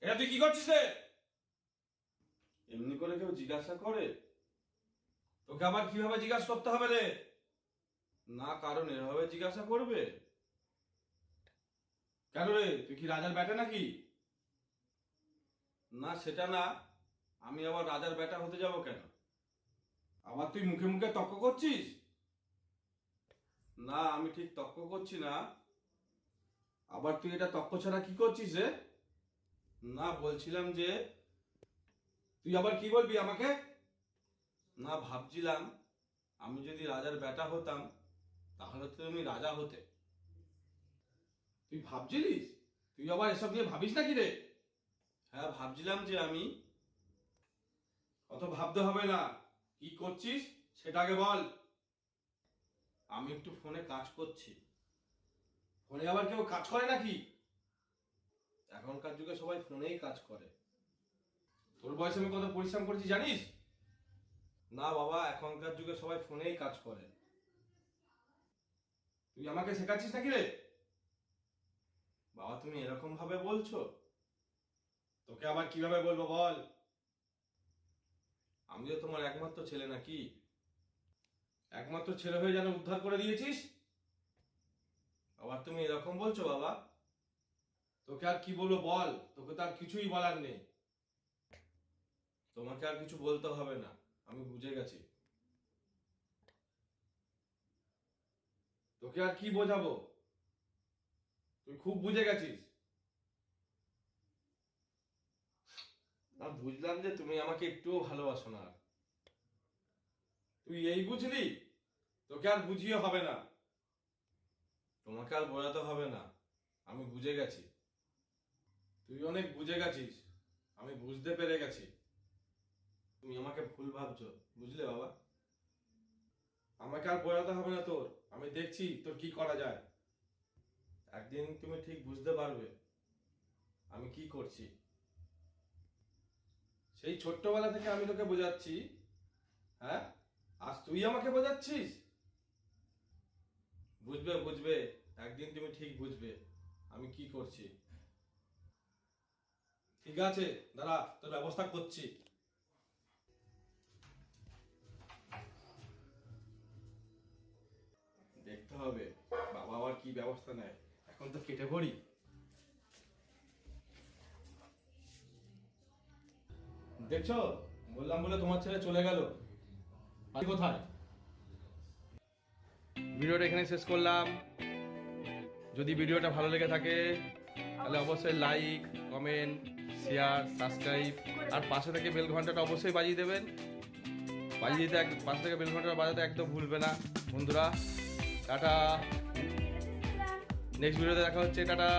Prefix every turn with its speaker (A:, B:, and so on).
A: এটা তুই কি করছিস রে? এমনি করে কেউ জিজ্ঞাসা করে? তোকে আবার কিভাবে জিজ্ঞাসা করতে হবে রে? না কারণ এভাবে জিজ্ঞাসা করবে? কেন রে, তুই কি রাজার বেটা নাকি? না সেটা না, আমি আবার রাজার বেটা হতে যাব কেন? আবার তুই মুখে মুখে তর্ক করছিস? না আমি ঠিক তর্ক করছি না। আবার তুই এটা তর্ক ছাড়া কি করছিস রে? না বলছিলাম যে তুই আবার কি বলবি আমাকে? না ভাবছিলাম আমি যদি রাজার বেটা হতাম তাহলে তো তুমি রাজা হতে। তুই ভাবছিলিস? তুই আবার এসব নিয়ে ভাবিস নাকি রে? হ্যাঁ ভাবছিলাম যে আমি। অত ভাবতে হবে না, কি করছিস সেটা আগে বল। আমি একটু ফোনে কাজ করছি। ফোনে আবার কেউ কাজ করে নাকি? এখনকার যুগে সবাই ফোনেই কাজ করে। তোর বয়সে আমি কত পরিশ্রম করেছি জানিস? না বাবা, এখনকার যুগে সবাই ফোনেই কাজ করে। তুই আমাকে শেখাচ্ছিস নাকি রে? বাবা তুমি এরকম ভাবে বলছো? তোকে আবার কিভাবে বলবো বল? আমি তো তোমার একমাত্র ছেলে নাকি? একমাত্র ছেলে হয়ে যেন উদ্ধার করে দিয়েছিস। আবার তুমি এরকম বলছো বাবা? তোকে আর কি বলবো বল, তোকে তো আর কিছুই বলার নেই। তোমাকে আর কিছু বলতে হবে না, আমি বুঝে গেছি। তোকে আর কি বোঝাবো, তুই খুব বুঝে গেছিস। না বুঝলাম যে তুমি আমাকে একটুও ভালোবাসো না। তুই এই বুঝলি? তোকে আর বুঝিয়ে হবে না, তোমাকে আর বোঝাতে হবে না, আমি বুঝে গেছি। তুই অনেক বুঝে গেছিস, আমি বুঝতে পেরে গেছি। তুমি আমাকে ভুল ভাবছো, বুঝলে বাবা? আমাকে আর বোঝাতে হবে না তোর, আমি দেখছি তোর কি করা যায়। একদিন তুমি ঠিক বুঝতে পারবে আমি কি করছি। সেই ছোট্টবেলা থেকে আমি তোকে বোঝাচ্ছি, হ্যাঁ, আজ তুই আমাকে বোঝাচ্ছিস। বুঝবে বুঝবে, একদিন তুমি ঠিক বুঝবে আমি কি করছি। ঠিক আছে, দাঁড়া তোর ব্যবস্থা করছি। দেখতে হবে বাবা আবার কি ব্যবস্থা নেয়। এখন তো কেটে পড়ি। দেখছো, বললাম বলে তোমার ছেলে চলে গেল। বাড়ি কোথায়? ভিডিওটা এখানে শেষ করলাম। যদি ভিডিওটা ভালো লেগে থাকে তাহলে অবশ্যই লাইক, কমেন্ট, শেয়ার, সাবস্ক্রাইব আর পাশে থেকে বেল ঘন্টাটা অবশ্যই বাজিয়ে দেবেন। বাজিয়ে দিতে পাশে থেকে বেল ঘন্টাটা বাজাতে একদম ভুলবে না বন্ধুরা। টাটা, নেক্সট ভিডিওতে দেখা হচ্ছে, টাটা।